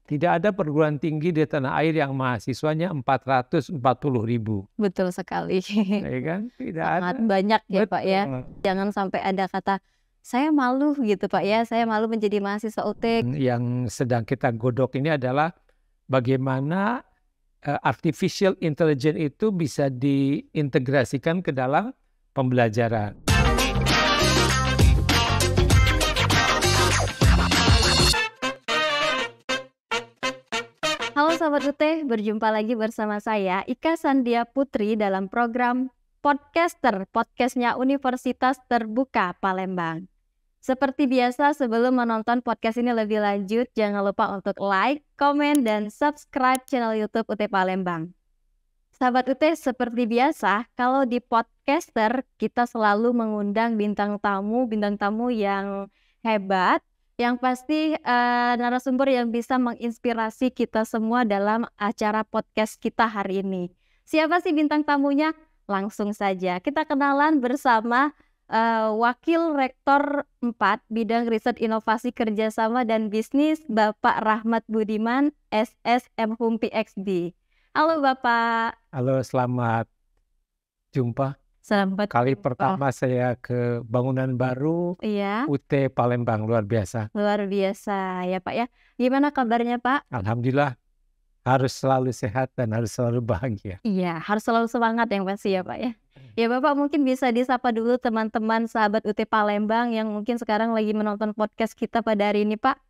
Tidak ada perguruan tinggi di tanah air yang mahasiswanya 440.000. Betul sekali. Ya kan? Tidak Sangat ada. banyak ya Pak ya. Betul. Jangan sampai ada kata, saya malu gitu Pak ya, saya malu menjadi mahasiswa UT. Yang sedang kita godok ini adalah bagaimana artificial intelligence itu bisa diintegrasikan ke dalam pembelajaran. Halo Sobat UT, berjumpa lagi bersama saya Ika Sandia Putri dalam program podcastnya Universitas Terbuka Palembang. Seperti biasa, sebelum menonton podcast ini lebih lanjut, jangan lupa untuk like, komen, dan subscribe channel YouTube UT Palembang. Sahabat UT, seperti biasa, kalau di podcaster kita selalu mengundang bintang tamu yang hebat, yang pasti narasumber yang bisa menginspirasi kita semua dalam acara podcast kita hari ini. Siapa sih bintang tamunya? Langsung saja kita kenalan bersama Wakil Rektor 4 Bidang Riset Inovasi Kerjasama dan Bisnis, Bapak Rahmat Budiman, SSM Hum PhD. Halo Bapak. Halo, selamat jumpa. Selamat Kali jumpa. pertama saya ke bangunan baru Iya. UT Palembang, luar biasa. Luar biasa ya Pak ya. Gimana kabarnya Pak? Alhamdulillah, harus selalu sehat dan harus selalu bahagia. Iya, harus selalu semangat yang pasti ya Pak ya. Ya Bapak mungkin bisa disapa dulu teman-teman sahabat UT Palembang yang mungkin sekarang lagi menonton podcast kita pada hari ini Pak.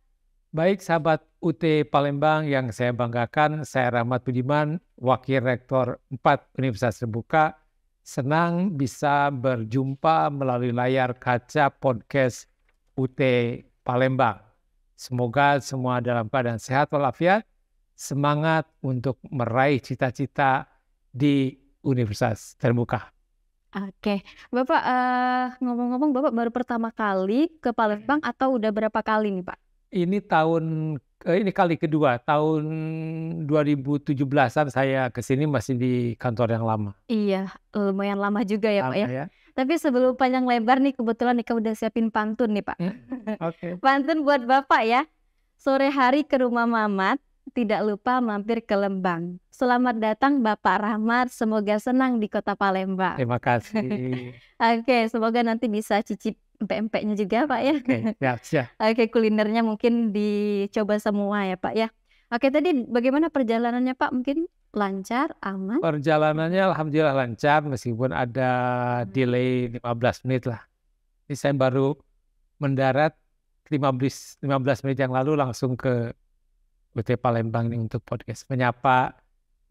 Baik sahabat UT Palembang yang saya banggakan, saya Rahmat Budiman, Wakil Rektor 4 Universitas Terbuka. Senang bisa berjumpa melalui layar kaca podcast UT Palembang. Semoga semua dalam keadaan sehat walafiat, semangat untuk meraih cita-cita di Universitas Terbuka. Oke, Bapak ngomong-ngomong Bapak baru pertama kali ke Palembang atau udah berapa kali nih Pak? Ini kali kedua, tahun 2017-an saya kesini masih di kantor yang lama. Iya, lumayan lama juga ya Pak ya. Ya. Tapi sebelum panjang lebar nih, kebetulan Nika udah siapin pantun nih Pak. Oke. Pantun buat Bapak ya. Sore hari ke rumah Mamat, tidak lupa mampir ke Lembang. Selamat datang Bapak Rahmat, semoga senang di kota Palembang. Terima kasih. Oke, semoga nanti bisa cicip empek-empeknya juga Pak ya. Oke, siap. Oke, kulinernya mungkin dicoba semua ya Pak ya. Oke, tadi bagaimana perjalanannya Pak? Mungkin lancar, aman? Perjalanannya alhamdulillah lancar meskipun ada delay 15 menit lah. Ini saya baru mendarat 15 menit yang lalu langsung ke UT Palembang ini untuk podcast, menyapa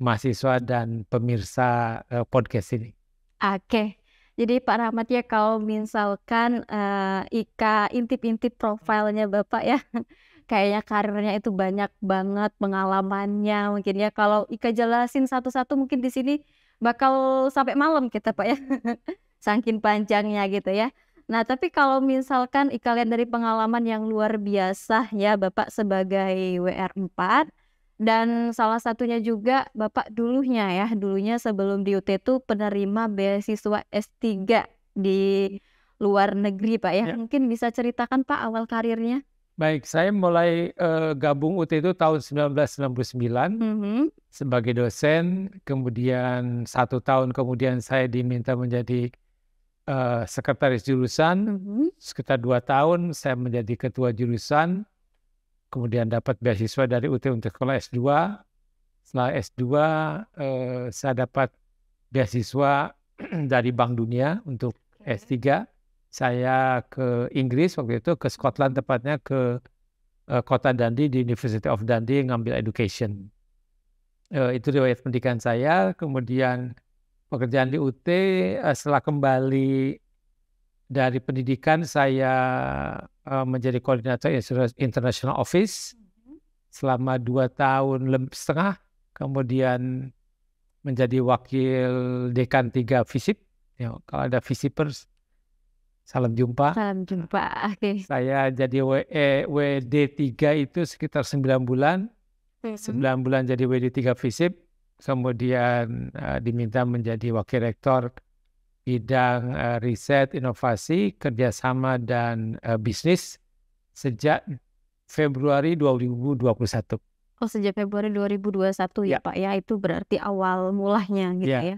mahasiswa dan pemirsa podcast ini. Oke. Jadi Pak Rahmat ya, kalau misalkan Ika intip-intip profilnya Bapak ya, kayaknya karirnya itu banyak banget pengalamannya mungkin ya. Kalau Ika jelasin satu-satu mungkin di sini bakal sampai malam kita Pak ya, saking panjangnya gitu ya. Nah tapi kalau misalkan Ika lihat dari pengalaman yang luar biasa ya Bapak sebagai WR4, dan salah satunya juga Bapak dulunya sebelum di UT itu penerima beasiswa S3 di luar negeri Pak ya. Mungkin bisa ceritakan Pak awal karirnya. Baik, saya mulai gabung UT itu tahun 1999 sebagai dosen, kemudian 1 tahun kemudian saya diminta menjadi sekretaris jurusan, sekitar 2 tahun saya menjadi ketua jurusan, kemudian dapat beasiswa dari UT untuk sekolah S2. Setelah S2 saya dapat beasiswa dari Bank Dunia untuk S3. Saya ke Inggris waktu itu, ke Scotland tepatnya, ke kota Dundee di University of Dundee ngambil education. Itu riwayat pendidikan saya. Kemudian pekerjaan di UT, setelah kembali dari pendidikan saya menjadi koordinator International Office selama 2 tahun lebih setengah, kemudian menjadi wakil dekan 3 FISIP. Ya, kalau ada FISIPers, salam jumpa. Salam jumpa. Okay. Saya jadi WD3 itu sekitar 9 bulan. 9 bulan jadi WD3 FISIP, kemudian diminta menjadi wakil rektor bidang riset, inovasi, kerjasama, dan bisnis sejak Februari 2021. Oh, sejak Februari 2021 ya Ya, Pak ya, itu berarti awal mulanya gitu ya, ya.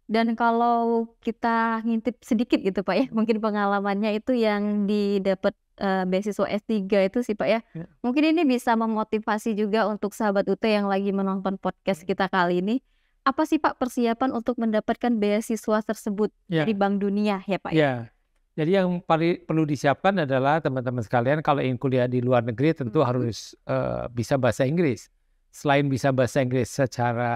Dan kalau kita ngintip sedikit gitu Pak ya, mungkin pengalamannya itu yang didapat, beasiswa S3 itu sih Pak ya. ya, Mungkin ini bisa memotivasi juga untuk sahabat UT yang lagi menonton podcast kita kali ini. Apa sih Pak persiapan untuk mendapatkan beasiswa tersebut dari ya, Bank Dunia ya Pak ya? ya. Jadi yang paling perlu disiapkan adalah teman-teman sekalian kalau ingin kuliah di luar negeri tentu Mhm, harus bisa bahasa Inggris. Selain bisa bahasa Inggris secara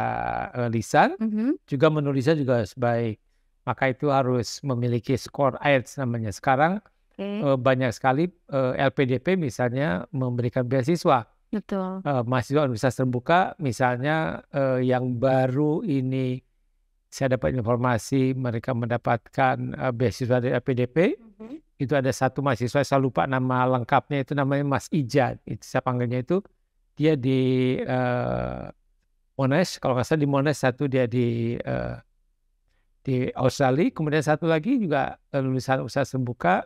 lisan, mhm, juga menulisnya juga harus baik. Maka itu harus memiliki skor IELTS namanya. Sekarang oke, banyak sekali LPDP misalnya memberikan beasiswa. betul. Mahasiswa universitas terbuka misalnya yang baru ini saya dapat informasi mereka mendapatkan beasiswa dari LPDP. Mhm. Itu ada satu mahasiswa, saya lupa nama lengkapnya, itu namanya Mas Ijad, itu saya panggilnya itu. Dia di Monash, kalau nggak salah di Monash, satu dia di Australia, kemudian satu lagi juga lulusan usaha terbuka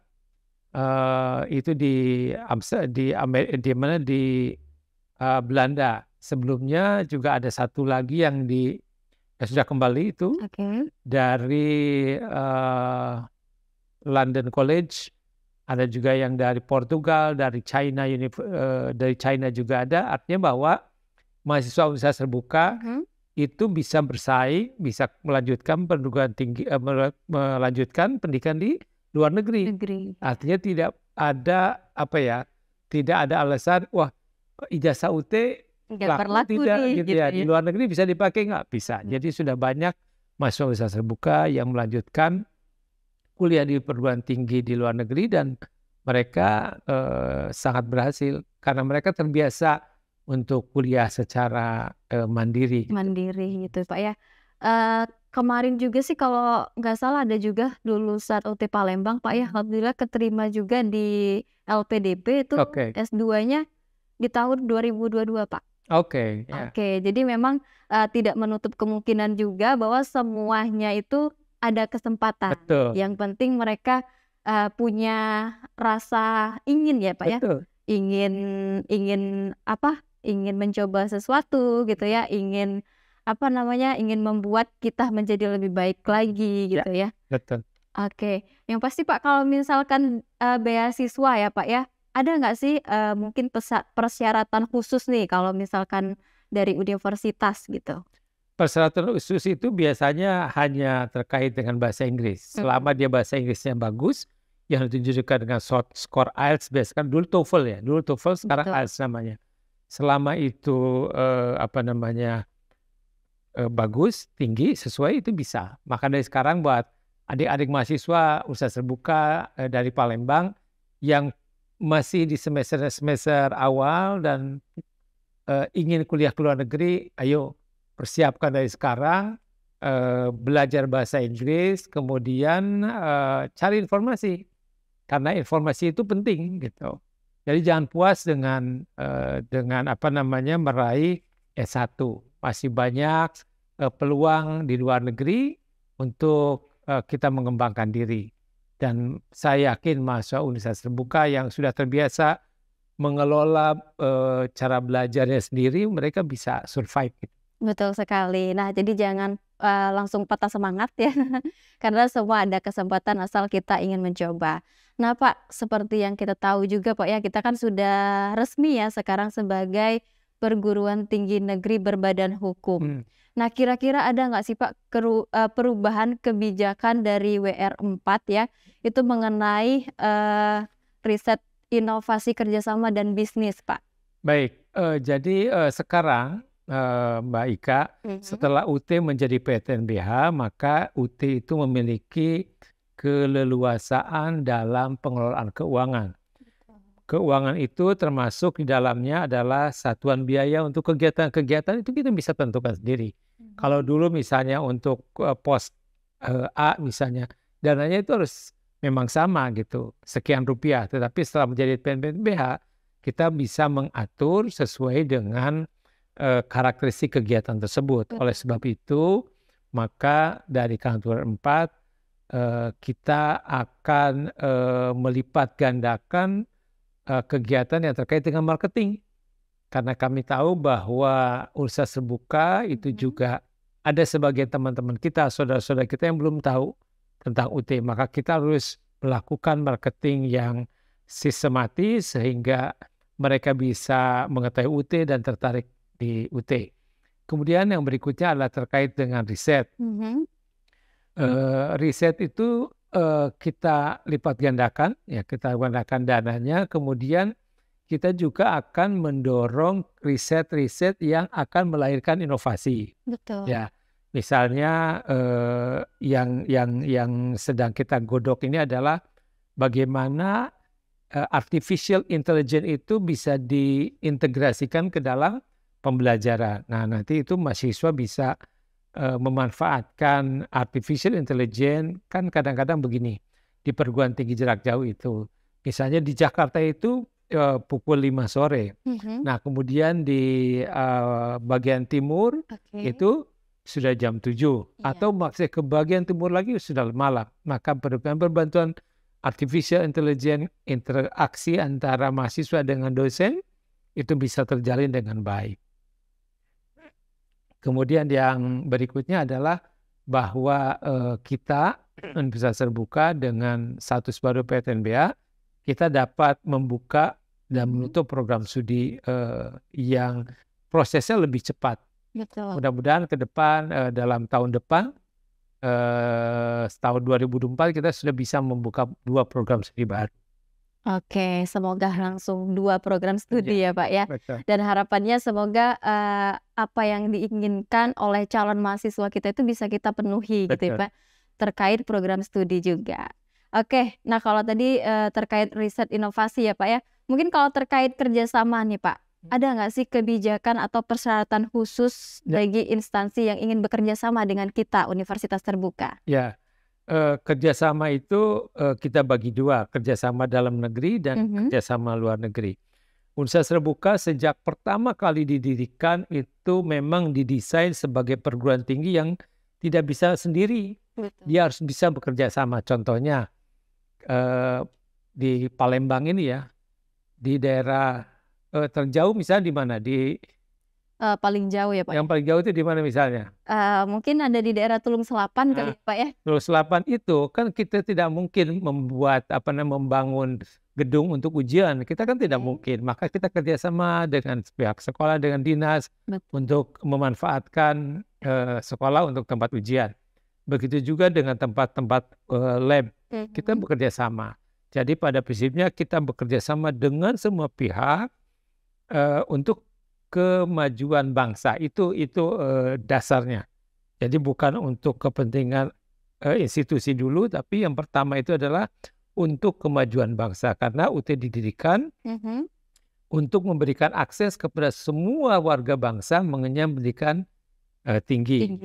itu di mana di Belanda. Sebelumnya juga ada satu lagi yang sudah kembali itu Oke. dari London College, ada juga yang dari Portugal, dari dari China juga ada. Artinya bahwa mahasiswa universitas terbuka Mhm. itu bisa bersaing, bisa melanjutkan perguruan tinggi, melanjutkan pendidikan di luar negeri. Negeri. Artinya tidak ada apa ya, tidak ada alasan, wah ijazah UT Nggak laku berlaku tidak nih gitu gitu ya, di ya. luar negeri bisa dipakai nggak? Bisa. Mhm. Jadi sudah banyak mahasiswa universitas terbuka yang melanjutkan kuliah di perguruan tinggi di luar negeri dan mereka sangat berhasil karena mereka terbiasa untuk kuliah secara mandiri gitu. Mandiri gitu Pak ya. Kemarin juga sih kalau nggak salah ada juga lulusan UT Palembang Pak ya, alhamdulillah keterima juga di LPDP itu Oke, S2-nya di tahun 2022 Pak. oke, ya, Oke, jadi memang, tidak menutup kemungkinan juga bahwa semuanya itu ada kesempatan. betul, Yang penting mereka, punya rasa ingin ya, Pak, ya. betul, Ingin ingin apa, ingin mencoba sesuatu gitu ya, ingin apa namanya, ingin membuat kita menjadi lebih baik lagi ya, gitu ya. betul. Oke, yang pasti Pak kalau misalkan, beasiswa ya Pak ya, ada nggak sih, mungkin persyaratan khusus nih kalau misalkan dari universitas gitu? Persyaratan khusus itu biasanya hanya terkait dengan bahasa Inggris. Mhm, Selama dia bahasa Inggrisnya bagus, yang ditunjukkan dengan skor IELTS biasanya kan dulu TOEFL ya, dulu TOEFL sekarang betul. IELTS namanya. Selama itu apa namanya bagus, tinggi, sesuai itu bisa. Maka dari sekarang buat adik-adik mahasiswa usaha terbuka dari Palembang yang masih di semester-semester awal dan ingin kuliah ke luar negeri, ayo persiapkan dari sekarang, belajar bahasa Inggris, kemudian cari informasi karena informasi itu penting gitu. Jadi jangan puas dengan apa namanya meraih S1, masih banyak peluang di luar negeri untuk kita mengembangkan diri. Dan saya yakin mahasiswa universitas terbuka yang sudah terbiasa mengelola cara belajarnya sendiri, mereka bisa survive gitu. Betul sekali. Nah, jadi jangan, langsung patah semangat ya, karena semua ada kesempatan asal kita ingin mencoba. Nah, Pak, seperti yang kita tahu juga, Pak, ya, kita kan sudah resmi ya sekarang sebagai perguruan tinggi negeri berbadan hukum. Hmm, Nah, kira-kira ada nggak sih, Pak, perubahan kebijakan dari WR4 ya, itu mengenai, riset, inovasi kerjasama dan bisnis, Pak? baik, jadi sekarang Mbak Ika, Mhm. setelah UT menjadi PTNBH, maka UT itu memiliki keleluasaan dalam pengelolaan keuangan. Keuangan itu termasuk di dalamnya adalah satuan biaya untuk kegiatan-kegiatan itu kita bisa tentukan sendiri. Kalau Mhm. dulu misalnya untuk pos A misalnya, dananya itu harus memang sama gitu, sekian rupiah. Tetapi setelah menjadi PNBH, kita bisa mengatur sesuai dengan karakteristik kegiatan tersebut. Oleh sebab itu, maka dari kantor 4 kita akan melipat gandakan kegiatan yang terkait dengan marketing. Karena kami tahu bahwa Universitas Terbuka itu juga ada sebagian teman-teman kita, saudara-saudara kita yang belum tahu tentang UT. Maka kita harus melakukan marketing yang sistematis sehingga mereka bisa mengetahui UT dan tertarik di UT. Kemudian yang berikutnya adalah terkait dengan riset. Riset itu kita lipat gandakan, ya kita gandakan dananya, kemudian kita juga akan mendorong riset-riset yang akan melahirkan inovasi. Betul. Ya, misalnya yang sedang kita godok ini adalah bagaimana artificial intelligence itu bisa diintegrasikan ke dalam pembelajaran. Nah, nanti itu mahasiswa bisa memanfaatkan artificial intelligence. Kan kadang-kadang begini, di perguruan tinggi jarak jauh itu, misalnya di Jakarta itu pukul 5 sore. Nah, kemudian di bagian timur itu sudah jam 7. Atau maksudnya ke bagian timur lagi sudah malam. Maka berbantuan artificial intelligence, interaksi antara mahasiswa dengan dosen itu bisa terjalin dengan baik. Kemudian yang berikutnya adalah bahwa kita Universitas Terbuka dengan status baru PTNBA, kita dapat membuka dan menutup program studi yang prosesnya lebih cepat. Betul. Mudah-mudahan ke depan, dalam tahun depan, tahun 2024 kita sudah bisa membuka 2 program studi baru. Oke, semoga langsung 2 program studi ya Pak ya. Betul. Dan harapannya semoga apa yang diinginkan oleh calon mahasiswa kita itu bisa kita penuhi gitu ya Betul. Pak. Terkait program studi juga. Oke, nah kalau tadi terkait riset inovasi ya Pak ya. Mungkin kalau terkait kerjasama nih Pak, ada nggak sih kebijakan atau persyaratan khusus bagi instansi yang ingin bekerja sama dengan kita, Universitas Terbuka? Ya, kerjasama itu kita bagi 2, kerjasama dalam negeri dan kerjasama luar negeri. Universitas Terbuka sejak pertama kali didirikan itu memang didesain sebagai perguruan tinggi yang tidak bisa sendiri. Betul. Dia harus bisa bekerja sama. Contohnya di Palembang ini ya, di daerah terjauh misalnya di mana? Paling jauh ya Pak? Yang paling jauh itu di mana misalnya? Mungkin ada di daerah Tulung Selapan kali Pak ya? Tulung Selapan itu kan kita tidak mungkin membangun gedung untuk ujian. Kita kan tidak mungkin. Maka kita kerjasama dengan pihak sekolah, dengan dinas. Betul. Untuk memanfaatkan sekolah untuk tempat ujian. Begitu juga dengan tempat-tempat lab. Kita bekerja sama. Jadi pada prinsipnya kita bekerja sama dengan semua pihak untuk kemajuan bangsa. Itu dasarnya. Jadi bukan untuk kepentingan institusi dulu, tapi yang pertama itu adalah untuk kemajuan bangsa. Karena UT didirikan untuk memberikan akses kepada semua warga bangsa mengenyam pendidikan tinggi.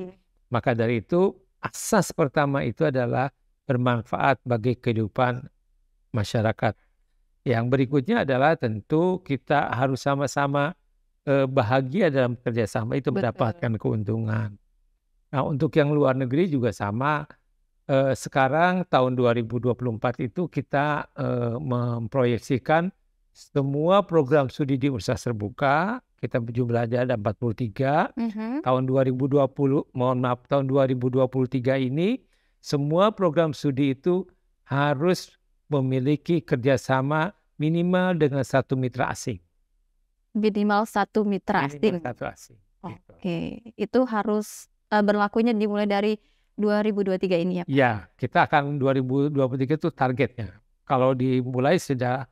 Maka dari itu asas pertama itu adalah bermanfaat bagi kehidupan masyarakat. Yang berikutnya adalah tentu kita harus sama-sama bahagia dalam kerjasama itu. Betul. Mendapatkan keuntungan. Nah, untuk yang luar negeri juga sama. Sekarang tahun 2024 itu kita memproyeksikan semua program studi di Universitas Terbuka, kita jumlahnya ada 43. Tahun 2023 ini semua program studi itu harus memiliki kerjasama minimal dengan 1 mitra asing. Minimal 1 mitra asing. Minimal 1 asing. Oke, itu harus berlakunya dimulai dari 2023 ini ya Pak? Ya, kita akan 2023 itu targetnya. Kalau dimulai sejak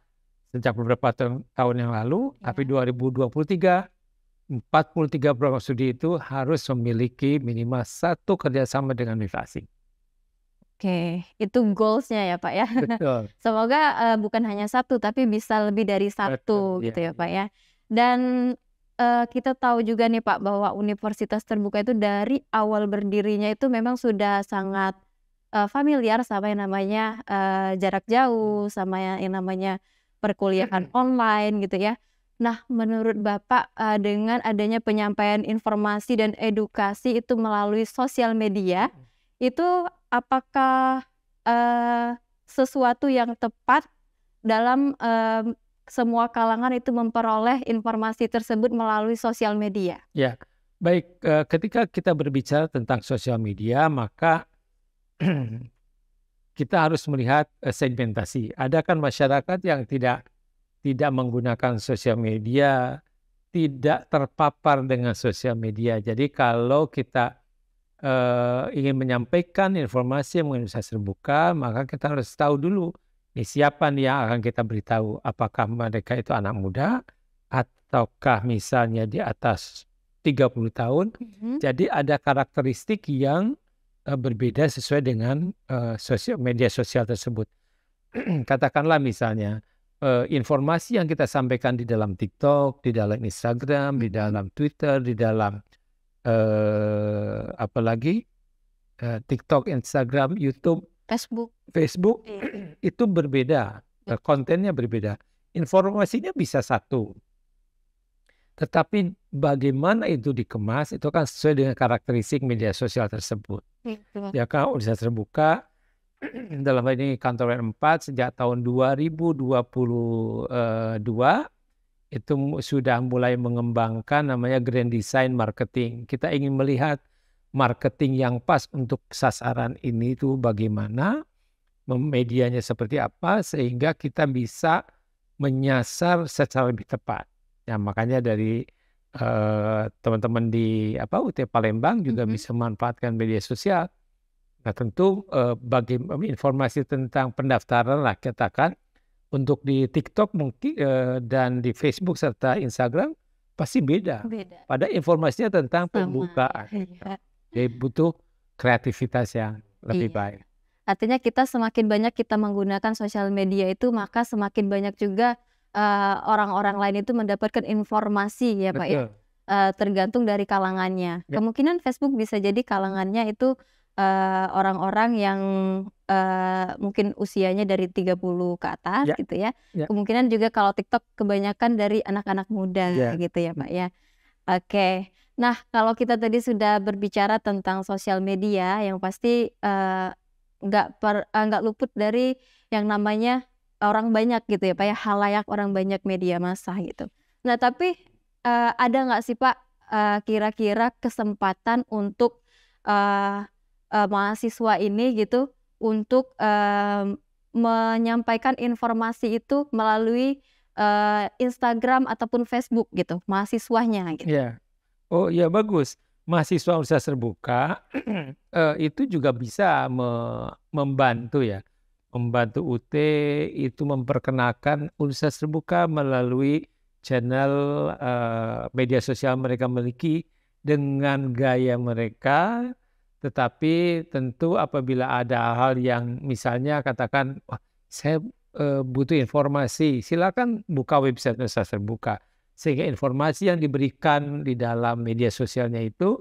beberapa tahun yang lalu, tapi 2023 43 program studi itu harus memiliki minimal 1 kerjasama dengan mitra asing. Oke, itu goals-nya ya Pak ya. Betul. Semoga bukan hanya 1 tapi bisa lebih dari 1 gitu ya Pak ya. Dan kita tahu juga nih Pak bahwa Universitas Terbuka itu dari awal berdirinya itu memang sudah sangat familiar sama yang namanya jarak jauh, sama yang namanya perkuliahan online gitu ya. Nah, menurut Bapak dengan adanya penyampaian informasi dan edukasi itu melalui sosial media, itu apakah sesuatu yang tepat dalam semua kalangan itu memperoleh informasi tersebut melalui sosial media? Ya, baik. Ketika kita berbicara tentang sosial media, maka kita harus melihat segmentasi. Ada kan masyarakat yang tidak menggunakan sosial media, tidak terpapar dengan sosial media. Jadi kalau kita ingin menyampaikan informasi yang mengenai usaha terbuka, maka kita harus tahu dulu siapa nih yang akan kita beritahu. Apakah mereka itu anak muda ataukah misalnya di atas 30 tahun. Jadi ada karakteristik yang berbeda sesuai dengan media sosial tersebut. Katakanlah misalnya informasi yang kita sampaikan di dalam TikTok, di dalam Instagram, di dalam Twitter, di dalam apalagi TikTok, Instagram, YouTube, Facebook itu berbeda, kontennya berbeda, informasinya bisa satu, tetapi bagaimana itu dikemas itu kan sesuai dengan karakteristik media sosial tersebut. Ya kan, usaha terbuka dalam hal ini Kantor WN4 sejak tahun 2022 itu sudah mulai mengembangkan namanya Grand Design Marketing. Kita ingin melihat marketing yang pas untuk sasaran ini itu bagaimana, medianya seperti apa, sehingga kita bisa menyasar secara lebih tepat. Ya, makanya dari teman-teman di UT Palembang juga bisa memanfaatkan media sosial. Nah tentu informasi tentang pendaftaran lah katakan untuk di TikTok mungkin dan di Facebook serta Instagram pasti beda. Pada informasinya tentang pembukaan. Jadi butuh kreativitas yang lebih baik. Artinya kita semakin banyak kita menggunakan sosial media itu, maka semakin banyak juga orang-orang lain itu mendapatkan informasi ya Pak ya. Tergantung dari kalangannya. Kemungkinan Facebook bisa jadi kalangannya itu orang-orang yang mungkin usianya dari 30 ke atas gitu ya. Kemungkinan juga kalau TikTok kebanyakan dari anak-anak muda gitu ya Pak ya. Oke. Nah, kalau kita tadi sudah berbicara tentang sosial media, yang pasti nggak luput dari yang namanya orang banyak gitu ya Pak ya, halayak orang banyak media massa gitu. Nah, tapi ada nggak sih Pak kira-kira kesempatan untuk mahasiswa ini gitu untuk menyampaikan informasi itu melalui Instagram ataupun Facebook gitu, mahasiswanya gitu? Oh ya bagus. Mahasiswa usaha terbuka itu juga bisa membantu ya. Membantu UT itu memperkenalkan usaha terbuka melalui channel media sosial mereka miliki dengan gaya mereka. Tetapi tentu apabila ada hal yang misalnya katakan, wah saya butuh informasi, silakan buka website usaha terbuka. Sehingga informasi yang diberikan di dalam media sosialnya itu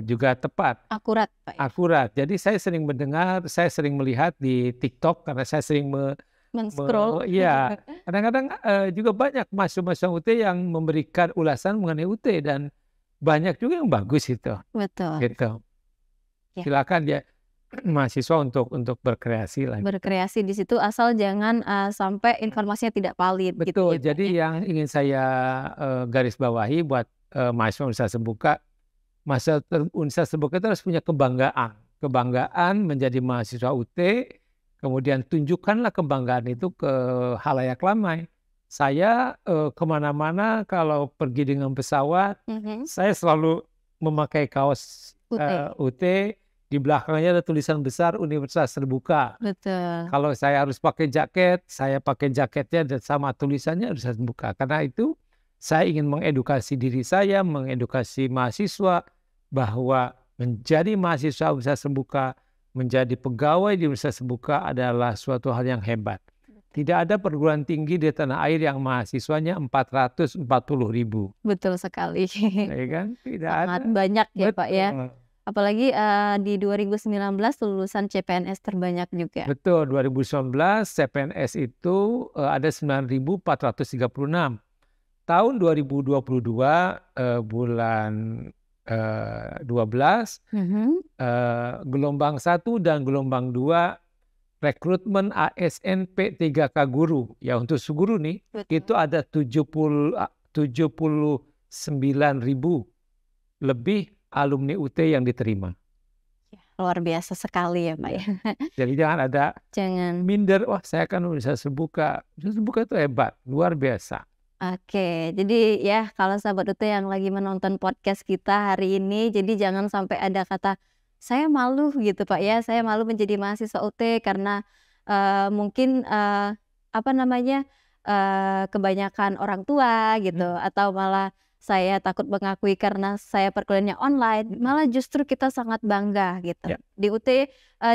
juga tepat. Akurat Pak. Akurat. Jadi saya sering mendengar, saya sering melihat di TikTok karena saya sering men-scroll. Iya, kadang-kadang juga banyak mahasiswa UT yang memberikan ulasan mengenai UT dan banyak juga yang bagus itu. Betul. Gitu. Silakan ya mahasiswa untuk berkreasi lah. Berkreasi di situ asal jangan sampai informasinya tidak valid. Betul. Gitu, jadi yang ingin saya garis bawahi buat mahasiswa Universitas Terbuka, Universitas Terbuka itu harus punya kebanggaan menjadi mahasiswa UT. Kemudian tunjukkanlah kebanggaan itu ke halayak ramai. Saya kemana-mana kalau pergi dengan pesawat, saya selalu memakai kaos UT. Di belakangnya ada tulisan besar Universitas Terbuka. Betul. Kalau saya harus pakai jaket, saya pakai jaketnya dan sama tulisannya Universitas Terbuka. Karena itu saya ingin mengedukasi diri saya, mengedukasi mahasiswa bahwa menjadi mahasiswa Universitas Terbuka, menjadi pegawai di Universitas Terbuka adalah suatu hal yang hebat. Tidak ada perguruan tinggi di tanah air yang mahasiswanya 440.000. Betul sekali. Ya kan? Tidak sangat ada. Banyak ya Betul. Pak ya. Apalagi di 2019 lulusan CPNS terbanyak juga. Betul, 2019 CPNS itu ada 9.436. Tahun 2022 bulan 12 gelombang 1 dan gelombang 2 rekrutmen ASN P3K guru, ya untuk guru nih, itu ada 79.000 lebih alumni UT yang diterima. Luar biasa sekali ya Pak ya. Jadi jangan ada minder, wah saya kan Universitas Terbuka. Universitas Terbuka itu hebat, luar biasa. Oke, jadi ya kalau sahabat UT yang lagi menonton podcast kita hari ini, jadi jangan sampai ada kata saya malu gitu Pak ya, saya malu menjadi mahasiswa UT karena mungkin kebanyakan orang tua gitu, atau malah saya takut mengakui karena saya perkuliahannya online, malah justru kita sangat bangga gitu. Di UT,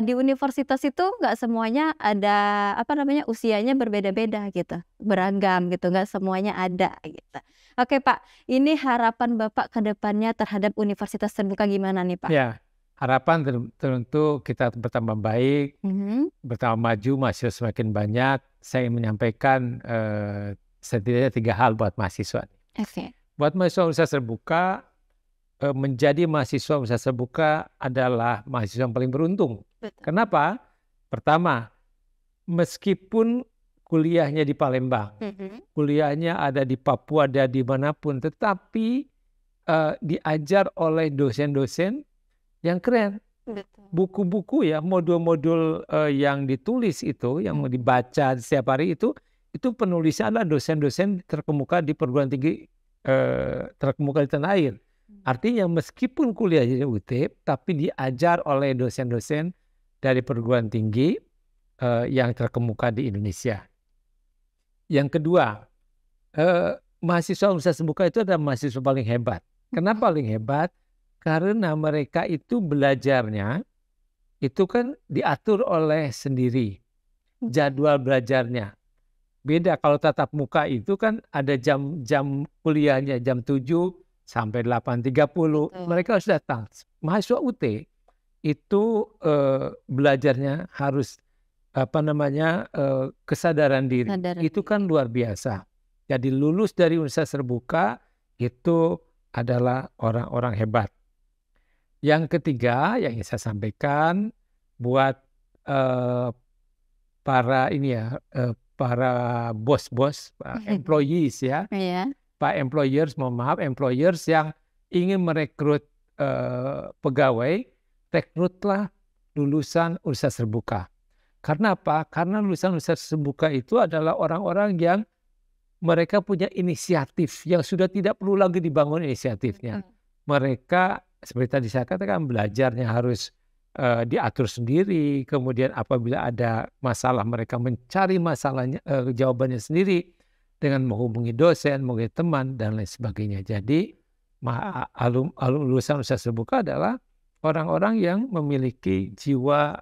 di universitas itu nggak semuanya ada usianya berbeda-beda gitu, beragam gitu, nggak semuanya ada gitu. Oke Pak, ini harapan Bapak ke depannya terhadap Universitas Terbuka gimana nih Pak? Ya, harapan tentu kita bertambah baik, bertambah maju, mahasiswa semakin banyak. Saya ingin menyampaikan setidaknya 3 hal buat mahasiswa. Buat mahasiswa Universitas Terbuka, menjadi mahasiswa Universitas Terbuka adalah mahasiswa yang paling beruntung. Kenapa? Pertama, meskipun kuliahnya di Palembang, kuliahnya ada di Papua, ada di manapun, tetapi diajar oleh dosen-dosen yang keren. Buku-buku ya, modul-modul yang ditulis itu, yang dibaca setiap hari itu penulisnya adalah dosen-dosen terkemuka di perguruan tinggi terkemuka di tanah air. Artinya meskipun kuliahnya di UT, tapi diajar oleh dosen-dosen dari perguruan tinggi yang terkemuka di Indonesia. Yang kedua, mahasiswa Universitas Terbuka itu adalah mahasiswa paling hebat. Kenapa paling hebat? Karena mereka itu belajarnya itu kan diatur oleh sendiri, jadwal belajarnya. Beda kalau tatap muka itu kan ada jam kuliahnya jam 7 sampai 8.30. Mereka harus datang. Mahasiswa UT itu belajarnya harus kesadaran diri. Itu kan luar biasa. Jadi lulus dari Universitas Terbuka itu adalah orang-orang hebat. Yang ketiga yang ingin saya sampaikan buat para bos-bos, employees ya, Pak employers, mohon maaf, employers yang ingin merekrut pegawai, rekrutlah lulusan Universitas Terbuka. Karena apa? Karena lulusan Universitas Terbuka itu adalah orang-orang yang mereka punya inisiatif, yang sudah tidak perlu lagi dibangun inisiatifnya. Mereka, seperti tadi saya katakan, belajarnya harus diatur sendiri, kemudian apabila ada masalah mereka mencari masalahnya, jawabannya sendiri dengan menghubungi dosen, menghubungi teman dan lain sebagainya. Jadi lulusan Universitas Terbuka adalah orang-orang yang memiliki jiwa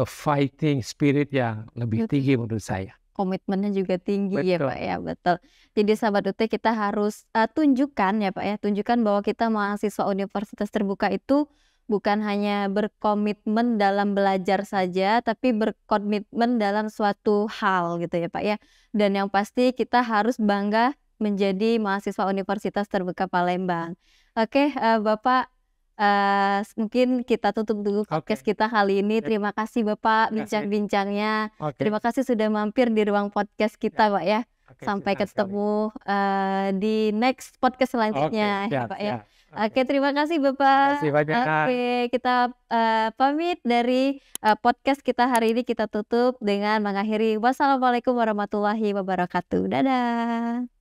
fighting spirit yang lebih tinggi menurut saya. Komitmennya juga tinggi. Betul. Ya Pak ya, betul. Jadi sahabat UT kita harus tunjukkan ya Pak ya, tunjukkan bahwa kita mahasiswa Universitas Terbuka itu bukan hanya berkomitmen dalam belajar saja, tapi berkomitmen dalam suatu hal gitu ya Pak ya. Dan yang pasti kita harus bangga menjadi mahasiswa Universitas Terbuka Palembang. Oke, Bapak, mungkin kita tutup dulu podcast kita kali ini. Terima kasih Bapak bincang-bincangnya. Terima kasih sudah mampir di ruang podcast kita Pak ya. Sampai ketemu di next podcast selanjutnya ya Pak ya. Oke, terima kasih Bapak. Terima kasih banyak. Oke, kita pamit dari podcast kita hari ini, kita tutup dengan mengakhiri wassalamualaikum warahmatullahi wabarakatuh. Dadah.